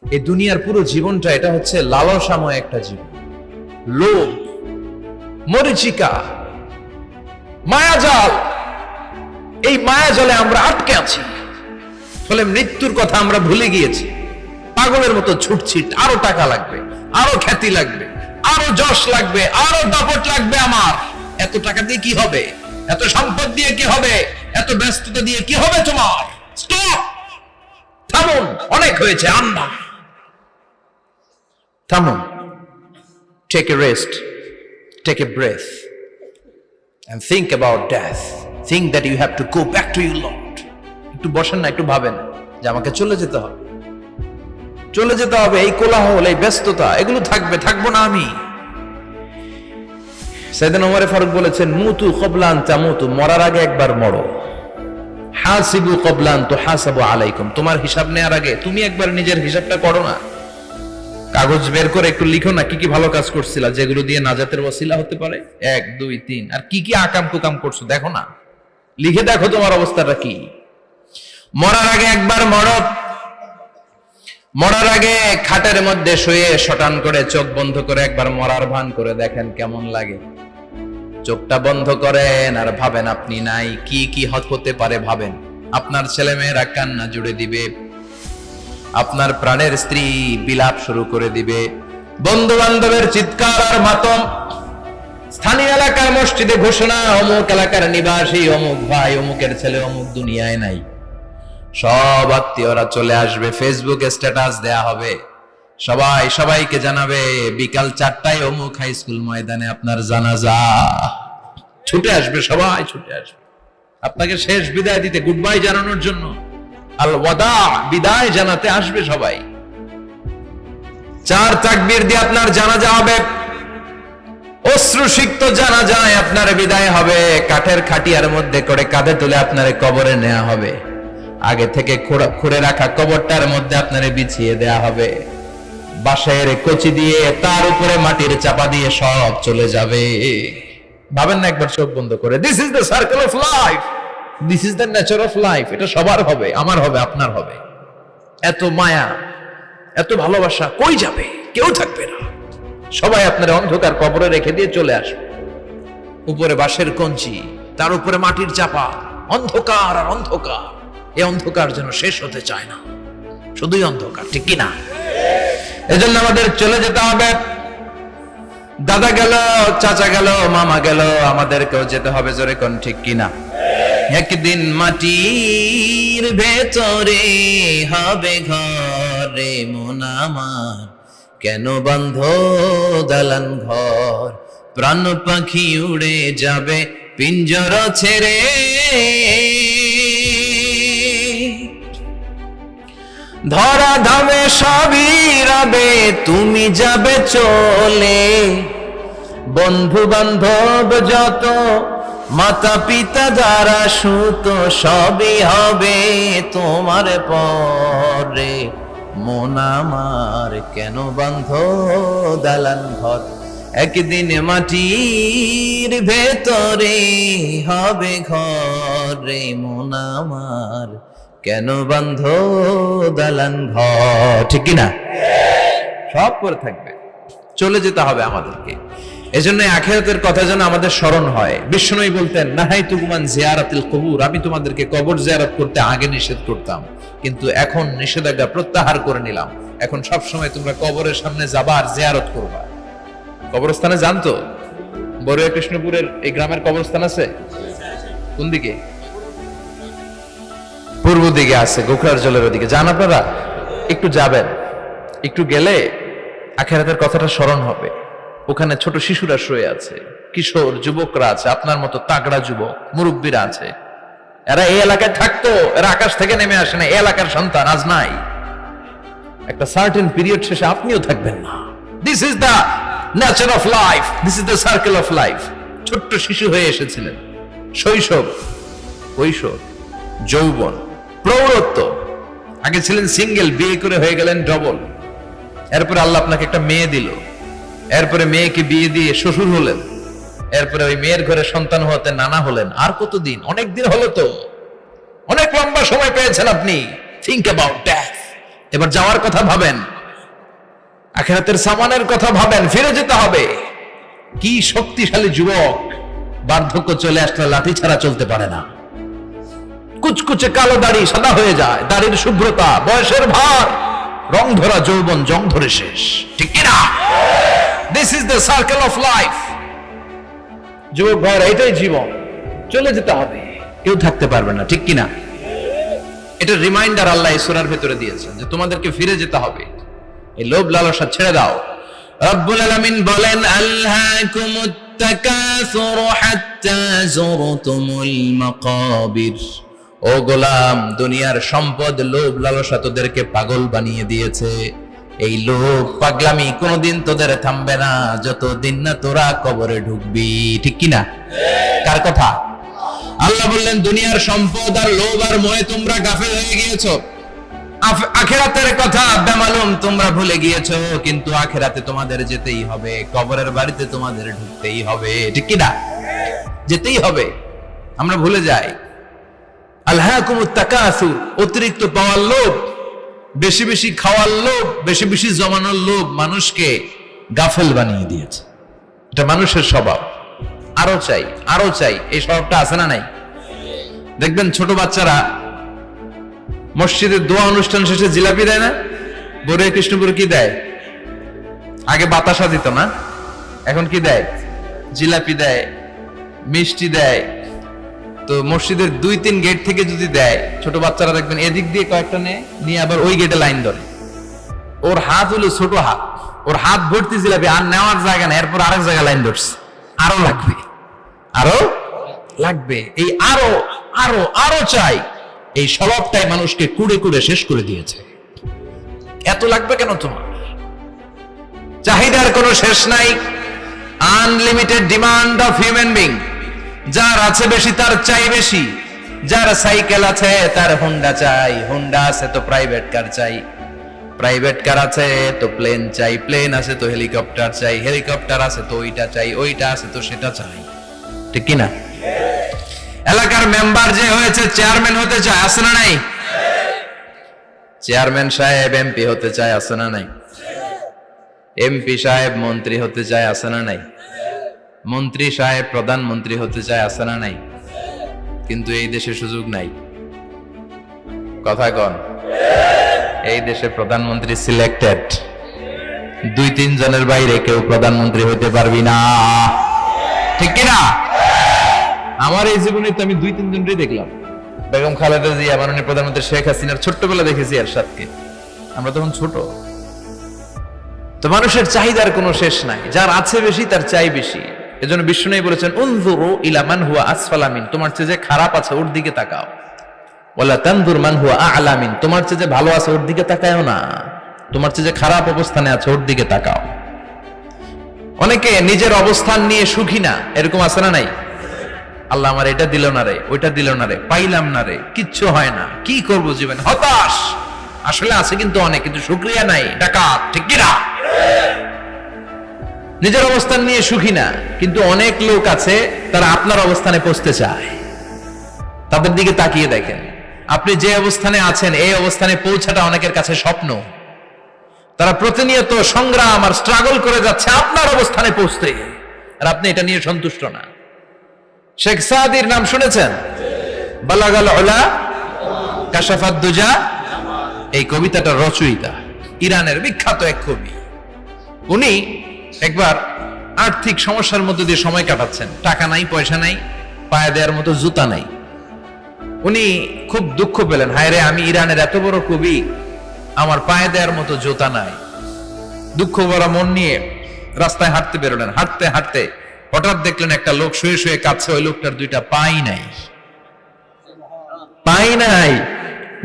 এই দুনিয়ার পুরো জীবনটা এটা হচ্ছে লালসাময় একটা জীবন, লোভ, মরিচিকা, মায়াজাল। এই মায়াজালে আমরা আটকে আছি, ফলে মৃত্যুর কথা আমরা ভুলে গিয়েছি। পাগলের মতো ছুটছি, আরো টাকা লাগবে, আরো খ্যাতি লাগবে, আরো যশ লাগবে, আরো দাপট লাগবে। আমার এত টাকা দিয়ে কি হবে? এত সম্পদ দিয়ে কি হবে? এত ব্যস্ততা দিয়ে কি হবে তোমার? স্টপ, থামুন, অনেক হয়েছে, আন্না, থামুন। Take a rest, take a breath and think about death. Think that you have to go back to your Lord. একটু বসেন না, একটু ভাবেন যে আমাকে চলে যেতে হবে, চলে যেতে হবে। এই কোলাহল, এই ব্যস্ততা, এগুলো থাকবে, থাকবো না আমি। সাইয়েদনা ওমর ফারুক বলেছেন, মুতু ক্বাবলা আন তামুতু, মরার আগে একবার মরো। হাসিবু ক্বাবলা আন তুহাসাবু আলাইকুম, তোমার হিসাব নেওয়ার আগে তুমি একবার নিজের হিসাবটা করো না। কাগজ বের করে একটু লিখো না কি কি ভালো কাজ করছিলা, যেগুলো দিয়ে নাজাতের ওসিলা হতে পারে। 1 2 3, আর কি কি আকাম কুকাম করছো দেখো না, লিখে দেখো তোমার অবস্থাটা কি। মরার আগে একবার মরো। মরার আগে খাটের মধ্যে শুয়ে শটান করে চোখ বন্ধ করে একবার মরার ভান করে দেখেন কেমন লাগে। চোখটা বন্ধ করেন আর ভাবেন আপনি নাই, কি কি হতে পারে ভাবেন। আপনার ছেলে মেয়েরা কান্না জুড়ে দিবে, আপনার প্রাণের স্ত্রী বিলাপ শুরু করে দিবে, বন্ধু বান্ধবের চিৎকার আর মাতম, স্থানীয় এলাকার মসজিদে ঘোষণা, অমুক এলাকার নিবাসী অমুক ভাই অমুকের ছেলে অমুক দুনিয়ায় নাই। সব আত্মীয়রা চলে আসবে, ফেসবুকে স্ট্যাটাস দেয়া হবে, সবাই সবাইকে জানাবে বিকাল 4টায় অমুক হাই স্কুল ময়দানে আপনার জানাজা। ছুটে আসবে, সবাই ছুটে আসবে আপনাকে শেষ বিদায় দিতে, গুড বাই জানানোর জন্য, আল ওয়াদা, বিদায় জানাতে আসবে সবাই। 4 তাকবীর দিয়ে আপনার জানাজা হবে, অশ্রুসিক্ত জানাজায় আপনার বিদায় হবে। কাঠের খাটিয়ার মধ্যে করে কাঁধে তুলে আপনার কবরে নেওয়া হবে। আগে থেকে খুঁড়ে রাখা কবরটার মধ্যে আপনার বিছিয়ে দেয়া হবে। বাঁশের কচি দিয়ে তার উপরে মাটির চাপা দিয়ে সব চলে যাবে। ভাবেন না একবার চোখ বন্ধ করে, this is the circle of life, this is the nature of life. এটা সবার হবে, আমার হবে, আপনার হবে। এত মায়া, এত ভালোবাসা কই যাবে? কেউ থাকবে না, সবাই আপনার অন্ধকার কবরে রেখে দিয়ে চলে আসবে। উপরে বাঁশের কঞ্চি, তার উপরে মাটির চাপা, অন্ধকার আর অন্ধকার। এই অন্ধকার যেন শেষ হতে চায় না, শুধুই অন্ধকার, ঠিক কিনা? এজন্য আমাদের চলে যেতে হবে। দাদা গেল, চাচা গেল, মামা গেল, আমাদেরকেও যেতে হবে, জোরে কোন ঠিক কিনা? একদিন মাটির ভেতরে হবে ঘরে মন আমার, কেন বন্ধ দালান ঘর, প্রাণ পাখি উড়ে যাবে পিঞ্জর ছেড়ে। ধরা ধামে সবই রবে, তুমি যাবে চলে। বন্ধু বান্ধব যত, মাতা পিতা যারা সুত, সবই হবে তোমার পরে। মন আমার কেন বন্ধ দালান ঘর, একদিন মাটির ভেতরে হবে ঘরে মন আমার, কেন বন্ধ দালান ঘর, ঠিক কিনা? সব করে থাকবে, চলে যেতে হবে আমাদেরকে। এজন্য আখিরাতের কথা যেন আমাদের স্মরণ হয়। বিষ্ণুই বলতেন, নাহাইতুকুম আন জিয়ারাতিল কুবুর, আমি তোমাদেরকে কবর জিয়ারত করতে আগে নিষেধ করতাম, কিন্তু এখন নিষেধাজ্ঞা প্রত্যাহার করে নিলাম। এখন সব সময় তোমরা কবরের সামনে যাবা আর জিয়ারত করবা। কবরস্থানে জানতো বড়ুয়া কৃষ্ণপুরের এই গ্রামের কবরস্থান আছে কোন দিকে? পূর্ব দিকে আছে, গোখরার জলের ওদিকে। যান আপনারা, একটু যাবেন, একটু গেলে আখিরাতের কথাটা স্মরণ হবে। ওখানে ছোট শিশুরা শুয়ে আছে, কিশোর যুবকরা আছে, আপনার মতো তাগড়া যুবক, মুরব্বীরা আছে। এরা এই এলাকায় থাকতো, এরা আকাশ থেকে নেমে আসে না, এই এলাকার সন্তান, আজ নাই। একটা সার্টেন পিরিয়ড শেষে আপনিও থাকবেন না। This is the nature of life, this is the circle of life. ছোট্ট শিশু হয়ে এসেছিলেন, শৈশব, কৈশোর, যৌবন, প্রৌঢ়ত্ব। আগে ছিলেন সিঙ্গেল, বিয়ে করে হয়ে গেলেন ডবল। এরপরে আল্লাহ আপনাকে একটা মেয়ে দিল, এরপরে মেয়েকে বিয়ে দিয়ে শ্বশুর হলেন, এরপরে ওই মেয়ের ঘরে সন্তান হতে নানা হলেন। আর কতদিন? অনেক দিন হলো তো, অনেক লম্বা সময় পেয়েছেন আপনি। থিঙ্ক অ্যাবাউট ডেথ, এবার যাওয়ার কথা ভাবেন, আখিরাতের সামানের কথা ভাবেন, ফিরে যেতে হবে। কি শক্তিশালী যুবক, বার্ধক্য চলে আসলে লাঠি ছাড়া চলতে পারে না। কুচকুচে কালো দাড়ি সাদা হয়ে যায়, দাড়ির শুভ্রতা, বয়সের ভার, রং ধরা যৌবন জং ধরে শেষ, ঠিক কিনা? This is the circle of life. যুবক ভাইরা, এটাই জীবন, চলে যেতে হবে, কেউ থাকতে পারবে না, ঠিক কিনা? এটা রিমাইন্ডার আল্লাহ এই সূরার ভেতরে দিয়েছেন যে তোমাদেরকে ফিরে যেতে হবে, এই লোভ লালসা ছেড়ে দাও। রব্বুল আলামিন বলেন, আলহাকুমুত তাকাসুরু হাত্তা যুরতুমুল মাকাবির। ও গোলাম, দুনিয়ার সম্পদ, লোভ লালসা তোদেরকে পাগল বানিয়ে দিয়েছে। এই লোভ পাগলামি কোনোদিন তোদের থামবে না যতদিন না তোরা কবরে ঢুকবি, ঠিক কিনা? কার কথা? আল্লাহ বললেন, দুনিয়ার সম্পদ আর লোভ আর মোহে তোমরা গাফেল হয়ে গিয়েছো। আখিরাতের কথা বেমালুম তোমরা ভুলে গিয়েছো, কিন্তু আখিরাতে তোমাদের যেতেই হবে, কবরের বাড়িতে তোমাদের ঢুকতেই হবে, ঠিক কিনা? যেতেই হবে, আমরা ভুলে যাই। আলহাকুমুত তাকাসুর, অতিরিক্ত পাওয়ার লোভ, বেশি বেশি খাওয়ার লোভ, বেশি বেশি জমানোর লোভ মানুষকে গাফেল বানিয়ে দিয়েছে। এটা মানুষের স্বভাব, আরো চাই আরো চাই, এই স্বভাবটা আছে না নাই? দেখবেন ছোট বাচ্চারা মসজিদের দোয়া অনুষ্ঠান শেষে জিলাপি দেয় না? বড় কৃষ্ণপুর কি দেয়? আগে বাতাসা দিত না, এখন কি দেয়? জিলাপি দেয়, মিষ্টি দেয়। তো মসজিদের 2-3 গেট থেকে যদি দেয়, ছোট বাচ্চারা দেখবেন এদিক দিয়ে কয়েকটা নিয়ে আবার ওই গেটে লাইন ধরে। ওর হাত হলো ছোট হাত, ওর হাত ভর্তি জিলাপি, আর নেওয়ার জায়গা না, এরপর আরেক জায়গায় লাইন ধরছে, আরো লাগবে, আরো লাগবে, এই আরো আরো আরো চাই। এই স্বভাবটাই মানুষকে কুড়ে কুড়ে শেষ করে দিয়েছে। এত লাগবে কেন তোমার? চাহিদার কোনো শেষ নাই, unlimited demand of human being. যার আছে বেশি তার চাই বেশি, যার সাইকেল আছে তার হোন্ডা চাই, হোন্ডা আছে তো প্রাইভেট কার চাই, প্রাইভেট কার আছে তো প্লেন চাই, প্লেন আছে তো হেলিকপ্টার চাই, হেলিকপ্টার আছে তো ওইটা চাই, ওইটা আছে তো সেটা চাই, ঠিক কিনা? এলাকার মেম্বার যে হয়েছে চেয়ারম্যান হতে চায়, আছে না নাই? চেয়ারম্যান সাহেব এমপি হতে চায়, আছে না নাই? এমপি সাহেব মন্ত্রী হতে চায়, আছে না নাই? মন্ত্রী সাহেব প্রধানমন্ত্রী হতে চায়, আছে না নাই? কিন্তু এই দেশে সুযোগ নাই। কথা কন, এই দেশে প্রধানমন্ত্রী সিলেক্টেড, 2-3 জনের বাইরে কেউ প্রধানমন্ত্রী হতে পারবি না, ঠিক কিনা? আমার এই জীবনে তো আমি 2-3 জনই দেখলাম। বেগম খালেদা জিয়া, মাননীয় প্রধানমন্ত্রী শেখ হাসিনার ছোট্টবেলা দেখেছি এরশাদকে, আমরা তখন ছোট। তো মানুষের চাহিদার কোনো শেষ নাই, যার আছে বেশি তার চাই বেশি। এজন্য বিষ্ণু বলেছেন, উনজুরু ইলা মান হুয়া আসফালা মিন, তোমার চেয়ে যে খারাপ আছে ওর দিকে তাকাও। ওয়ালা তানজুর মান হুয়া আ'লা মিন, তোমার চেয়ে যে ভালো আছে ওর দিকে তাকায়ও না, তোমার চেয়ে যে খারাপ অবস্থানে আছে ওর দিকে তাকাও। অনেকে নিজের অবস্থান নিয়ে সুখী না, এরকম আছে না নাই? আল্লাহ আমার এটা দিল না রে, ওইটা দিল না রে, পাইলাম না রে, কিচ্ছু হয় না, কি করব জীবনে, হতাশ। আসলে আছে কিন্তু অনেক, কিন্তু শুকরিয়া নাই, ডাকাত, ঠিক কিনা? নিজের অবস্থান নিয়ে সুখী না, কিন্তু অনেক লোক আছে তারা আপনার অবস্থানে পৌঁছতে চায়। তাদের দিকে তাকিয়ে দেখেন, আপনি যে অবস্থানে আছেন এই অবস্থানে পৌঁছাটা অনেকের কাছে স্বপ্ন। তারা প্রতিনিয়ত সংগ্রাম আর স্ট্রাগল করে যাচ্ছে আপনার অবস্থানে পৌঁছতে, আর আপনি এটা নিয়ে সন্তুষ্ট না। শেখ সাদির নাম শুনেছেন? বালাগাল উলা কাশাফাত দুজা, এই কবিতাটা রচয়িতা, ইরানের বিখ্যাত এক কবি। উনি একবার আর্থিক সমস্যার মধ্যে দিয়ে সময় কাটাচ্ছেন, টাকা নাই, পয়সা নাই, পায়ে দেওয়ার মতো জুতা নাই। উনি খুব দুঃখ পেলেন, হায় রে, আমি ইরানের এত বড় কবি, আমার পায়ে দেওয়ার মতো জুতা নাই। দুঃখ ভরা মন নিয়ে রাস্তায় হাঁটতে বেরোলেন। হাঁটতে হাঁটতে হঠাৎ দেখলেন একটা লোক শুয়ে শুয়ে কাঁদছে, ওই লোকটার 2টা পাই নাই, পাই নাই।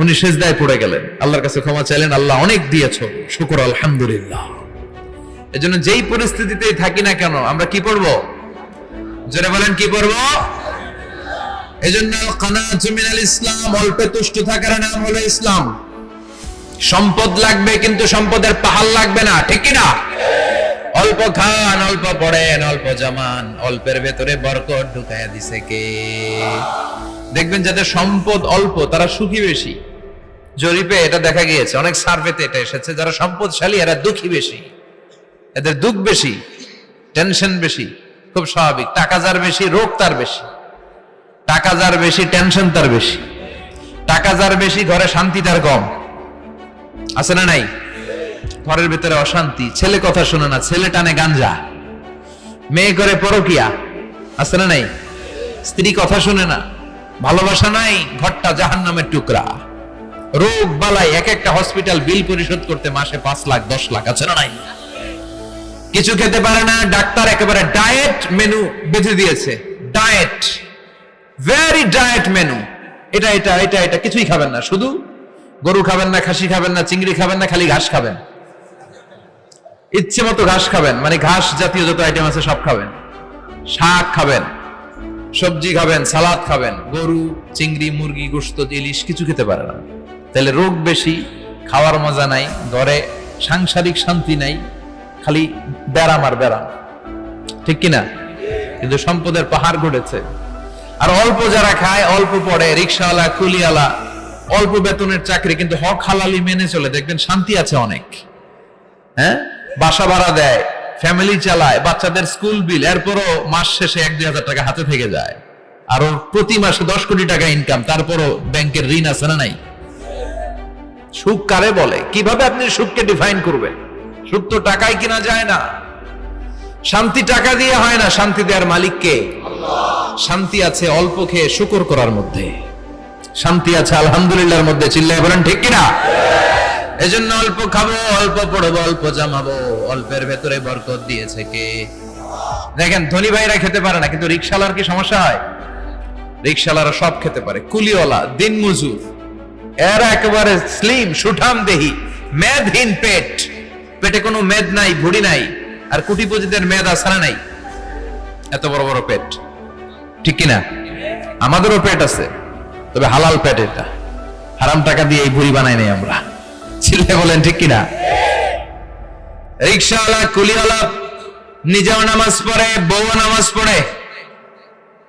উনি সেজদায় পড়ে গেলেন, আল্লাহর কাছে ক্ষমা চাইলেন, আল্লাহ অনেক দিয়েছো, শুকর আলহামদুলিল্লাহ। এজন্য যেই পরিস্থিতিতেই থাকি না কেন আমরা কি পড়বো? জোরে বলেন, কি পড়বো? এজন্য কানাতু মিনাল ইসলাম, অল্পে তুষ্ট থাকার নাম হলো ইসলাম। সম্পদ লাগবে কিন্তু সম্পদের পাহাড় লাগবে না, ঠিক কি না? অল্প খান, অল্প পড়েন, অল্প জমান, অল্পের ভেতরে বরকত ঢুকাইয়া দিছে কে? দেখবেন যাদের সম্পদ অল্প তারা সুখী বেশি, জরিপে এটা দেখা গিয়েছে, অনেক সার্ভেতে এটা এসেছে, যারা সম্পদশালী এরা দুঃখী বেশি, এদের দুঃখ বেশি, টেনশন বেশি। খুব স্বাভাবিক, টাকা যার বেশি রোগ তার বেশি, টাকা যার বেশি টেনশন তার বেশি, টাকা যার বেশি ঘরে শান্তি তার কম। আছে না নাই? ঘরের ভিতরে অশান্তি, ছেলে কথা শুনে না, ছেলে টানে গাঞ্জা, মেয়ে করে পরকিয়া। আছে না নাই? স্ত্রী কথা শুনে না, ভালোবাসা নাই, ঘরটা জাহান্নামের টুকরা। রোগ বালাই, এক একটা হসপিটাল বিল পরিশোধ করতে মাসে 5 লাখ 10 লাখ। আছে না নাই? কিছু খেতে পারে না, ডাক্তার একেবারে ডায়েট মেনু বেঁধে দিয়েছে। ডায়েট, ভেরি ডায়েট মেনু, এটা এটা এটা এটা কিছুই খাবেন না, শুধু গরু খাবেন না, খাসি খাবেন না, চিংড়ি খাবেন না, খালি ঘাস খাবেন। ইচ্ছে মতো ঘাস খাবেন, মানে ঘাস জাতীয় যত আইটেম আছে সব খাবেন, শাক খাবেন, সবজি খাবেন, সালাদ খাবেন। গরু, চিংড়ি, মুরগি, গোশত, ইলিশ কিছু খেতে পারে না। তাহলে রোগ বেশি, খাওয়ার মজা নাই, ঘরে সাংসারিক শান্তি নাই, খালি ব্যারাম আর ব্যারাম। ঠিক কিনা? কিন্তু সম্পদের পাহাড় ঘটেছে। আর অল্প যারা খায়, অল্প পড়ে, রিক্সাওয়ালা, কুলিওয়ালা, অল্প বেতনের চাকরি, কিন্তু হক হালালি মেনে চলে, দেখবেন শান্তি আছে অনেক। হ্যাঁ, বাসা ভাড়া দেয়, ফ্যামিলি চালায়, বাচ্চাদের স্কুল বিল, এরপরও মাস শেষে 1-2 হাজার টাকা হাতে থেকে যায়। আর ওর প্রতি মাসে 10 কোটি টাকা ইনকাম, তারপরও ব্যাংকের ঋণ আছে না নাই? সুখ কারে বলে? কিভাবে আপনি সুখকে ডিফাইন করবেন? সুখ তো টাকায় কিনা যায় না। শান্তি টাকা দিয়ে হয় না, শান্তি দেওয়ার মালিক কে? শান্তি আছে অল্প খেয়ে শুকর করার মধ্যে, শান্তি আছে আলহামদুলিল্লাহর মধ্যে। চিল্লায় বলেন ঠিক কিনা? এজন্য অল্প খাবো, অল্প পড়বো, অল্প জামাবো, অল্পের ভেতরে বরকত দিয়েছে কে? দেখেন, ধনী ভাইরা খেতে পারে না, কিন্তু রিকশালার কি সমস্যা হয়? রিকশালারা সব খেতে পারে। কুলিওয়ালা, দিন মজুর, এরা একেবারে স্লিম, সুঠাম দেহি, মেদহীন পেট, পেটে কোনো মেদ নাই, ভুড়ি নাই। আর কোটিপতিদের মেদ আসারা নাই, এত বড় বড় পেট। ঠিক কিনা? আমাদেরও পেট আছে, তবে হালাল পেট। এটা হারাম টাকা দিয়ে এই ভুড়ি বানাই নাই আমরা। ছিলে বলেন ঠিক কিনা? রিকশাওয়ালা, কুলিওয়ালা নিজেও নামাজ পড়ে, বউ নামাজ পড়ে,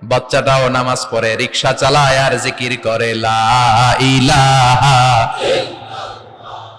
বাচ্চাটাও নামাজ পড়ে, রিকশা চালায় আর জিকির করে লা ইলাহা